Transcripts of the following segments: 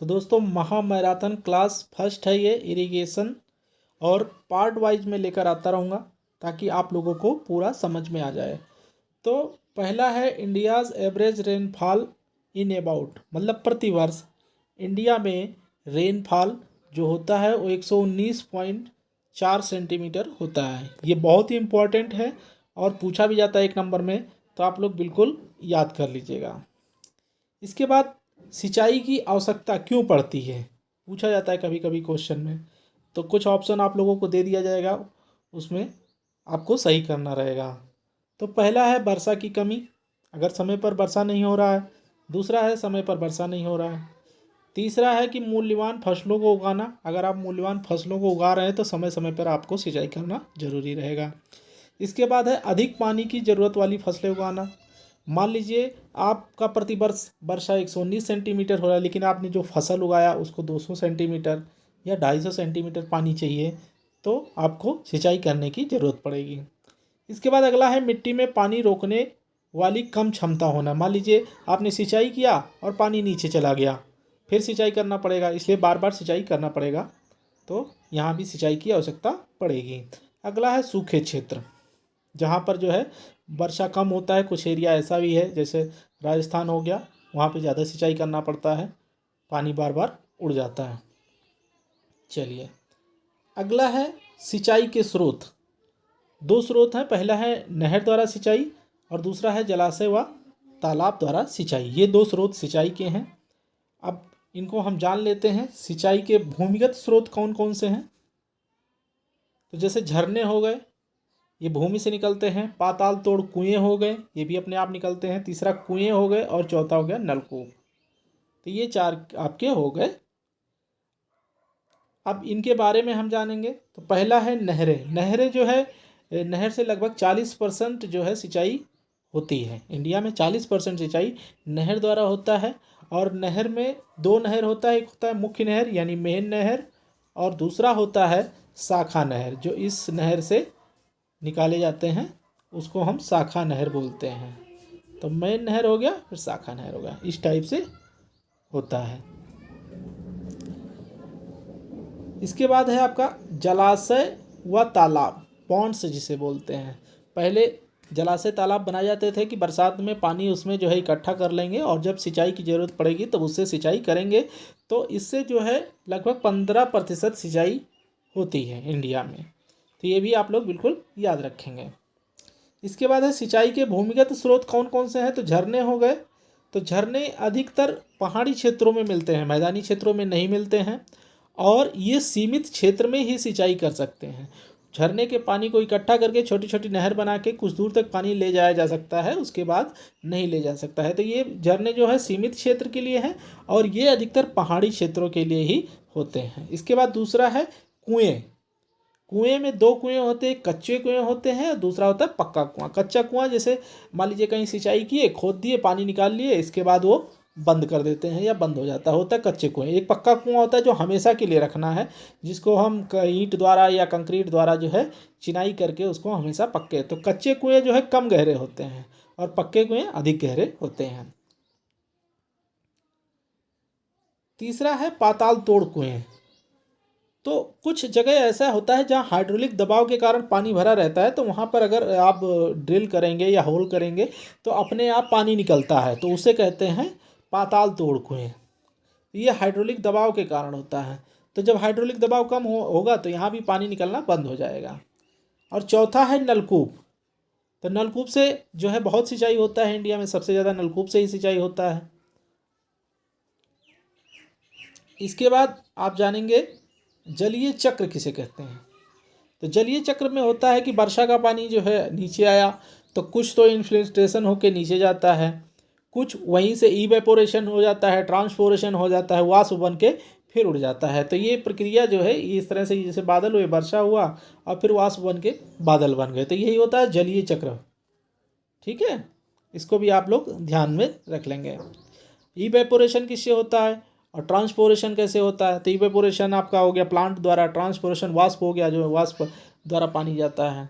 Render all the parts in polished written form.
तो दोस्तों महा मैराथन क्लास फर्स्ट है ये इरिगेशन, और पार्ट वाइज में लेकर आता रहूँगा ताकि आप लोगों को पूरा समझ में आ जाए। तो पहला है India's average rainfall in about, मतलब प्रतिवर्ष इंडिया में रेनफॉल जो होता है वो 119.4 सेंटीमीटर होता है। ये बहुत ही इम्पोर्टेंट है और पूछा भी जाता है 1 नंबर में, तो आप लोग बिल्कुल याद कर लीजिएगा। इसके बाद सिंचाई की आवश्यकता क्यों पड़ती है, पूछा जाता है कभी कभी क्वेश्चन में। तो कुछ ऑप्शन आप लोगों को दे दिया जाएगा, उसमें आपको सही करना रहेगा। तो पहला है वर्षा की कमी, अगर समय पर वर्षा नहीं हो रहा है। दूसरा है समय पर वर्षा नहीं हो रहा है। तीसरा है कि मूल्यवान फसलों को उगाना, अगर आप मूल्यवान फसलों को उगा रहे हैं तो समय समय पर आपको सिंचाई करना जरूरी रहेगा। इसके बाद है अधिक पानी की ज़रूरत वाली फसलें उगाना। मान लीजिए आपका प्रतिवर्ष वर्षा 119 सेंटीमीटर हो रहा है, लेकिन आपने जो फसल उगाया उसको 200 सेंटीमीटर या 250 सेंटीमीटर पानी चाहिए, तो आपको सिंचाई करने की ज़रूरत पड़ेगी। इसके बाद अगला है मिट्टी में पानी रोकने वाली कम क्षमता होना। मान लीजिए आपने सिंचाई किया और पानी नीचे चला गया, फिर सिंचाई करना पड़ेगा, इसलिए बार बार सिंचाई करना पड़ेगा, तो यहाँ भी सिंचाई की आवश्यकता पड़ेगी। अगला है सूखे क्षेत्र, जहाँ पर जो है वर्षा कम होता है। कुछ एरिया ऐसा भी है जैसे राजस्थान हो गया, वहाँ पे ज़्यादा सिंचाई करना पड़ता है, पानी बार बार उड़ जाता है। चलिए, अगला है सिंचाई के स्रोत। दो स्रोत हैं, पहला है नहर द्वारा सिंचाई और दूसरा है जलाशय व तालाब द्वारा सिंचाई। ये दो स्रोत सिंचाई के हैं। अब इनको हम जान लेते हैं। सिंचाई के भूमिगत स्रोत कौन कौन से हैं, तो जैसे झरने हो गए, ये भूमि से निकलते हैं। पाताल तोड़ कुएं हो गए, ये भी अपने आप निकलते हैं। तीसरा कुएं हो गए और चौथा हो गया नलकूप। तो ये 4 आपके हो गए। अब इनके बारे में हम जानेंगे। तो पहला है नहरें। नहरें जो है, नहर से लगभग 40% जो है सिंचाई होती है। इंडिया में 40% सिंचाई नहर द्वारा होता है। और नहर में दो नहर होता है, एक होता है मुख्य नहर यानी मेन नहर, और दूसरा होता है शाखा नहर, जो इस नहर से निकाले जाते हैं, उसको हम शाखा नहर बोलते हैं। तो मेन नहर हो गया, फिर शाखा नहर हो गया, इस टाइप से होता है। इसके बाद है आपका जलाशय व तालाब, पॉन्ड्स जिसे बोलते हैं। पहले जलाशय तालाब बनाए जाते थे कि बरसात में पानी उसमें जो है इकट्ठा कर लेंगे और जब सिंचाई की ज़रूरत पड़ेगी तब उससे सिंचाई करेंगे। तो इससे जो है लगभग 15% सिंचाई होती है इंडिया में। तो ये भी आप लोग बिल्कुल याद रखेंगे। इसके बाद है सिंचाई के भूमिगत स्रोत कौन कौन से हैं, तो झरने हो गए। तो झरने अधिकतर पहाड़ी क्षेत्रों में मिलते हैं, मैदानी क्षेत्रों में नहीं मिलते हैं, और ये सीमित क्षेत्र में ही सिंचाई कर सकते हैं। झरने के पानी को इकट्ठा करके छोटी छोटी नहर बना के कुछ दूर तक पानी ले जाया जा सकता है, उसके बाद नहीं ले जा सकता है। तो ये झरने जो है सीमित क्षेत्र के लिए हैं और ये अधिकतर पहाड़ी क्षेत्रों के लिए ही होते हैं। इसके बाद दूसरा है कुएँ। कुएं में दो कुएं होते हैं, कच्चे कुएं होते हैं, दूसरा होता है पक्का कुआं। कच्चा कुआं जैसे मान लीजिए कहीं सिंचाई किए, खोद दिए, पानी निकाल लिए, इसके बाद वो बंद कर देते हैं या बंद हो जाता है, होता है कच्चे कुएं। एक पक्का कुआं होता है जो हमेशा के लिए रखना है, जिसको हम ईंट द्वारा या कंक्रीट द्वारा जो है चिनाई करके उसको हमेशा पक्के। तो कच्चे कुएं जो है कम गहरे होते हैं और पक्के कुएं अधिक गहरे होते हैं। तीसरा है पाताल तोड़ कुएं। तो कुछ जगह ऐसा होता है जहाँ हाइड्रोलिक दबाव के कारण पानी भरा रहता है, तो वहाँ पर अगर आप ड्रिल करेंगे या होल करेंगे तो अपने आप पानी निकलता है, तो उसे कहते हैं पाताल तोड़ कुएं। ये हाइड्रोलिक दबाव के कारण होता है। तो जब हाइड्रोलिक दबाव कम होगा तो यहाँ भी पानी निकलना बंद हो जाएगा। और चौथा है नलकूप। तो नलकूप से जो है बहुत सिंचाई होता है, इंडिया में सबसे ज़्यादा नलकूप से ही सिंचाई होता है। इसके बाद आप जानेंगे जलीय चक्र किसे कहते हैं। तो जलीय चक्र में होता है कि वर्षा का पानी जो है नीचे आया तो कुछ तो इन्फिल्ट्रेशन होकर नीचे जाता है, कुछ वहीं से इवेपोरेशन हो जाता है, ट्रांसपोरेशन हो जाता है, वाष्प बन के फिर उड़ जाता है। तो ये प्रक्रिया जो है इस तरह से, जैसे बादल हुए, वर्षा हुआ और फिर वाष्प बन के बादल बन गए, तो यही होता है जलीय चक्र। ठीक है, इसको भी आप लोग ध्यान में रख लेंगे। इवेपोरेशन किससे होता है और ट्रांसपोरेशन कैसे होता है। तो इवेपोरेशन आपका हो गया प्लांट द्वारा, ट्रांसपोरेशन वाष्प हो गया जो वाष्प द्वारा पानी जाता है।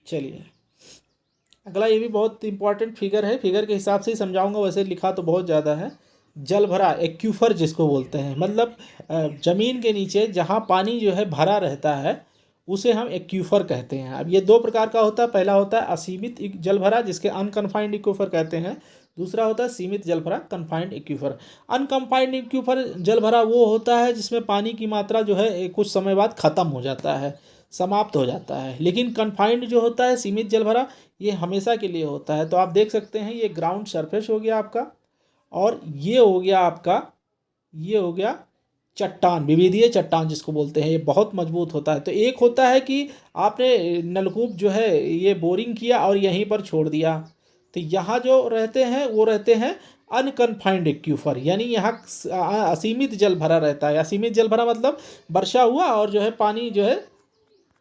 चलिए, अगला ये भी बहुत इंपॉर्टेंट फिगर है, फिगर के हिसाब से ही समझाऊंगा, वैसे लिखा तो बहुत ज़्यादा है, जल भरा, एक्यूफर जिसको बोलते हैं, मतलब ज़मीन के नीचे जहाँ पानी जो है भरा रहता है उसे हम एक्यूफर कहते हैं। अब ये दो प्रकार का होता है, पहला होता है असीमित जल भरा जिसके अनकन्फाइंड एक्यूफर कहते हैं, दूसरा होता है सीमित जल भरा कन्फाइंड एक्यूफर। अनकन्फाइंड एक्यूफर जल भरा वो होता है जिसमें पानी की मात्रा जो है कुछ समय बाद ख़त्म हो जाता है, समाप्त हो जाता है। लेकिन कन्फाइंड जो होता है सीमित जल भरा, ये हमेशा के लिए होता है। तो आप देख सकते हैं ये ग्राउंड सरफेस हो गया आपका, और ये हो गया आपका, ये हो गया चट्टान, विविधीय चट्टान जिसको बोलते हैं, ये बहुत मजबूत होता है। तो एक होता है कि आपने नलकूप जो है ये बोरिंग किया और यहीं पर छोड़ दिया, तो यहाँ जो रहते हैं वो रहते हैं अनकन्फाइंड एक्यूफर, यानी यहाँ असीमित जल भरा रहता है। असीमित जल भरा मतलब वर्षा हुआ और जो है पानी जो है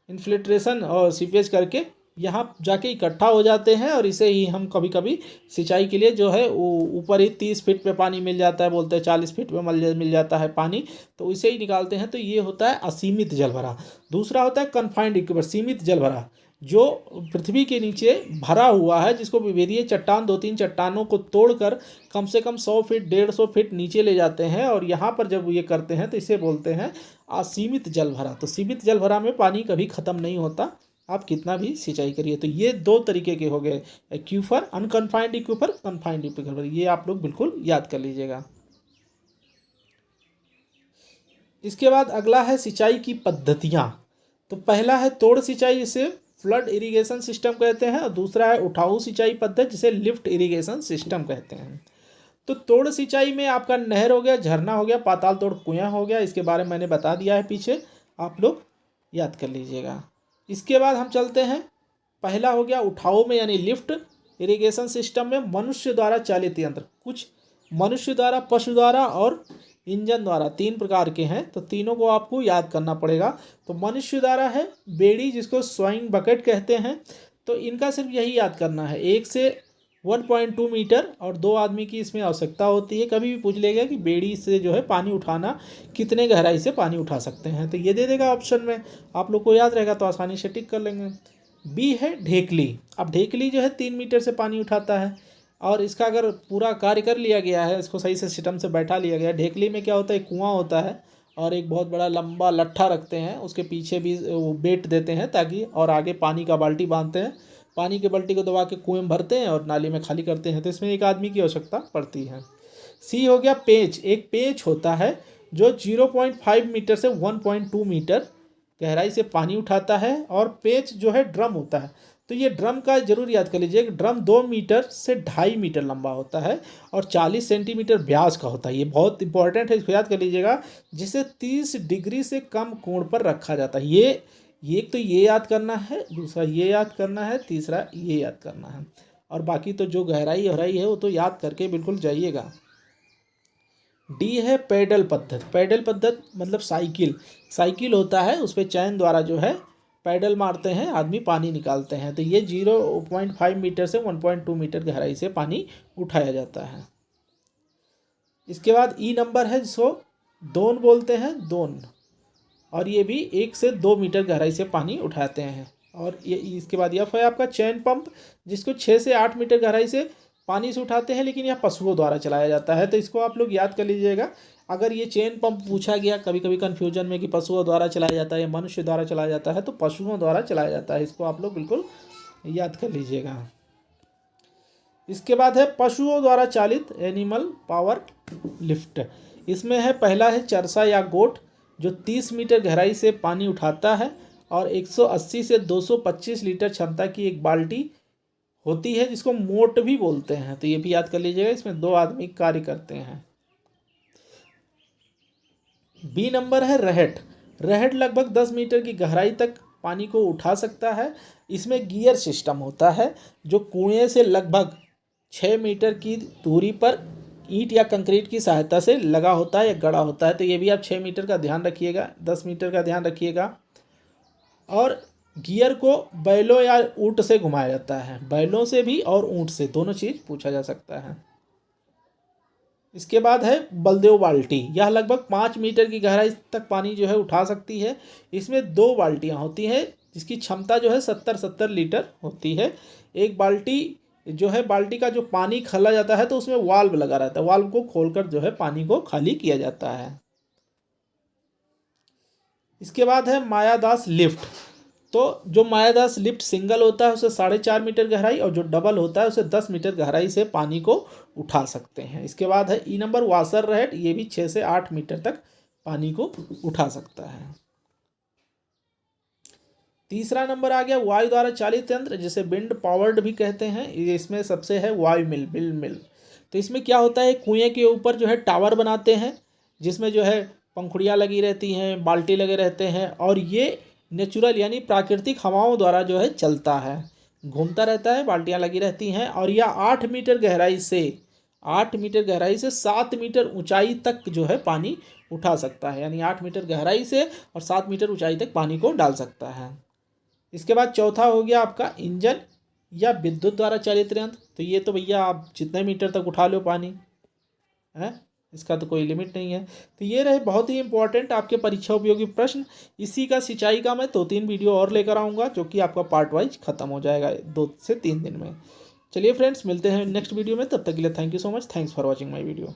इन्फिल्ट्रेशन और सीवेज करके यहाँ जाके इकट्ठा हो जाते हैं, और इसे ही हम कभी कभी सिंचाई के लिए जो है ऊपर ही 30 फीट पे पानी मिल जाता है, बोलते हैं 40 फीट पे मिल जाता है पानी, तो इसे ही निकालते हैं। तो ये होता है असीमित जल भरा। दूसरा होता है कन्फाइंड एक्यूफर, सीमित जल भरा, जो पृथ्वी के नीचे भरा हुआ है, जिसको विभेदीय चट्टान 2-3 चट्टानों को तोड़कर कम से कम 100 फीट 150 फीट नीचे ले जाते हैं, और यहाँ पर जब ये करते हैं तो इसे बोलते हैं असीमित जल भरा। तो सीमित जल भरा में पानी कभी ख़त्म नहीं होता, आप कितना भी सिंचाई करिए। तो ये दो तरीके के हो गए, aquifer, unconfined aquifer, confined aquifer, ये आप लोग बिल्कुल याद कर लीजिएगा। इसके बाद अगला है सिंचाई की पद्धतियाँ। तो पहला है तोड़ सिंचाई, जिसे फ्लड इरिगेशन सिस्टम कहते हैं, और दूसरा है उठाऊ सिंचाई पद्धति जिसे लिफ्ट इरिगेशन सिस्टम कहते हैं। तो तोड़ सिंचाई में आपका नहर हो गया, झरना हो गया, पाताल तोड़ कुआं हो गया, इसके बारे में मैंने बता दिया है पीछे, आप लोग याद कर लीजिएगा। इसके बाद हम चलते हैं, पहला हो गया उठाऊ में यानी लिफ्ट इरिगेशन सिस्टम में मनुष्य द्वारा चालित यंत्र, कुछ मनुष्य द्वारा, पशु द्वारा और इंजन द्वारा, 3 प्रकार के हैं, तो तीनों को आपको याद करना पड़ेगा। तो मनुष्य द्वारा है बेड़ी जिसको स्वाइंग बकेट कहते हैं, तो इनका सिर्फ यही याद करना है, 1 से 1.2 मीटर और 2 आदमी की इसमें आवश्यकता होती है। कभी भी पूछ लेगा कि बेड़ी से जो है पानी उठाना कितने गहराई से पानी उठा सकते हैं, तो ये दे देगा ऑप्शन में, आप लोग को याद रहेगा तो आसानी से टिक कर लेंगे। बी है ढेकली। अब ढेकली जो है 3 मीटर से पानी उठाता है, और इसका अगर पूरा कार्य कर लिया गया है, इसको सही से सिस्टम से बैठा लिया गया है। ढेकली में क्या होता है, कुआं होता है और एक बहुत बड़ा लंबा लट्ठा रखते हैं, उसके पीछे भी वो बेट देते हैं ताकि, और आगे पानी का बाल्टी बांधते हैं, पानी के बाल्टी को दबा के कुएं में भरते हैं और नाली में खाली करते हैं, तो इसमें एक आदमी की आवश्यकता पड़ती है। सी हो गया पेंच। एक पेंच होता है जो 0.5 मीटर से 1.2 मीटर गहराई से पानी उठाता है, और पेंच जो है ड्रम होता है। तो ये ड्रम का जरूर याद कर लीजिए, ड्रम 2 मीटर से 2.5 मीटर लंबा होता है और 40 सेंटीमीटर व्यास का होता है। ये बहुत इंपॉर्टेंट है, इसको याद कर लीजिएगा, जिसे 30 डिग्री से कम कोण पर रखा जाता है। ये एक तो ये याद करना है, दूसरा ये याद करना है, तीसरा ये याद करना है, और बाकी तो जो गहराई है वो तो याद करके बिल्कुल जाइएगा। डी है पैडल पद्धति। पैडल पद्धति मतलब साइकिल, साइकिल होता है, उस पर चैन द्वारा जो है पैडल मारते हैं, आदमी पानी निकालते हैं। तो ये 0.5 मीटर से 1.2 मीटर गहराई से पानी उठाया जाता है। इसके बाद ई नंबर है जिसको दोन बोलते हैं, दोन, और ये भी 1 से 2 मीटर गहराई से पानी उठाते हैं। और ये इसके बाद यह है आपका चैन पंप, जिसको 6 से 8 मीटर गहराई से पानी से उठाते हैं, लेकिन यह पशुओं द्वारा चलाया जाता है। तो इसको आप लोग याद कर लीजिएगा, अगर ये चेन पंप पूछा गया कभी कभी कन्फ्यूजन में कि पशुओं द्वारा चलाया जाता है या मनुष्य द्वारा चलाया जाता है, तो पशुओं द्वारा चलाया जाता है, इसको आप लोग बिल्कुल याद कर लीजिएगा। इसके बाद है पशुओं द्वारा चालित एनिमल पावर लिफ्ट। इसमें है पहला है चरसा या गोट, जो 30 मीटर गहराई से पानी उठाता है और 180 से 225 लीटर क्षमता की एक बाल्टी होती है, जिसको मोट भी बोलते हैं। तो ये भी याद कर लीजिएगा, इसमें 2 आदमी कार्य करते हैं। बी नंबर है रहट। रहट लगभग 10 मीटर की गहराई तक पानी को उठा सकता है। इसमें गियर सिस्टम होता है, जो कुएं से लगभग 6 मीटर की दूरी पर ईंट या कंक्रीट की सहायता से लगा होता है या गड़ा होता है। तो ये भी आप 6 मीटर का ध्यान रखिएगा, 10 मीटर का ध्यान रखिएगा। और गियर को बैलों या ऊंट से घुमाया जाता है, बैलों से भी और ऊंट से, दोनों चीज़ पूछा जा सकता है। इसके बाद है बलदेव बाल्टी। यह लगभग 5 मीटर की गहराई तक पानी जो है उठा सकती है। इसमें 2 बाल्टियाँ होती हैं, जिसकी क्षमता जो है 70 लीटर होती है। एक बाल्टी जो है बाल्टी का जो पानी खला जाता है तो उसमें वाल्व लगा रहता है, वाल्व को खोलकर जो है पानी को खाली किया जाता है। इसके बाद है मायादास लिफ्ट। तो जो मायादास लिफ्ट सिंगल होता है उसे 4.5 मीटर गहराई, और जो डबल होता है उसे 10 मीटर गहराई से पानी को उठा सकते हैं। इसके बाद है ई नंबर वाशर रेड, ये भी 6 से 8 मीटर तक पानी को उठा सकता है। तीसरा नंबर आ गया वायु द्वारा चालित यंत्र, जिसे विंड पावर्ड भी कहते हैं। ये इसमें सबसे है वायु मिल, विंड मिल। तो इसमें क्या होता है, कुएं के ऊपर जो है टावर बनाते हैं, जिसमें जो है पंखुड़ियाँ लगी रहती हैं, बाल्टी लगे रहते हैं, और ये नेचुरल यानी प्राकृतिक हवाओं द्वारा जो है चलता है, घूमता रहता है, बाल्टियाँ लगी रहती हैं। और यह 8 मीटर गहराई से 7 मीटर ऊंचाई तक जो है पानी उठा सकता है, यानी 8 मीटर गहराई से और 7 मीटर ऊंचाई तक पानी को डाल सकता है। इसके बाद चौथा हो गया आपका इंजन या विद्युत द्वारा चालित यंत्र। तो ये तो भैया आप जितने मीटर तक उठा लो पानी है, इसका तो कोई लिमिट नहीं है। तो ये रहे बहुत ही इंपॉर्टेंट आपके परीक्षा उपयोगी प्रश्न। इसी का सिंचाई का मैं 2-3 वीडियो और लेकर आऊँगा, जो कि आपका पार्ट वाइज खत्म हो जाएगा 2 से 3 दिन में। चलिए फ्रेंड्स, मिलते हैं नेक्स्ट वीडियो में, तब तक के लिए thank you so much, thanks for watching my video.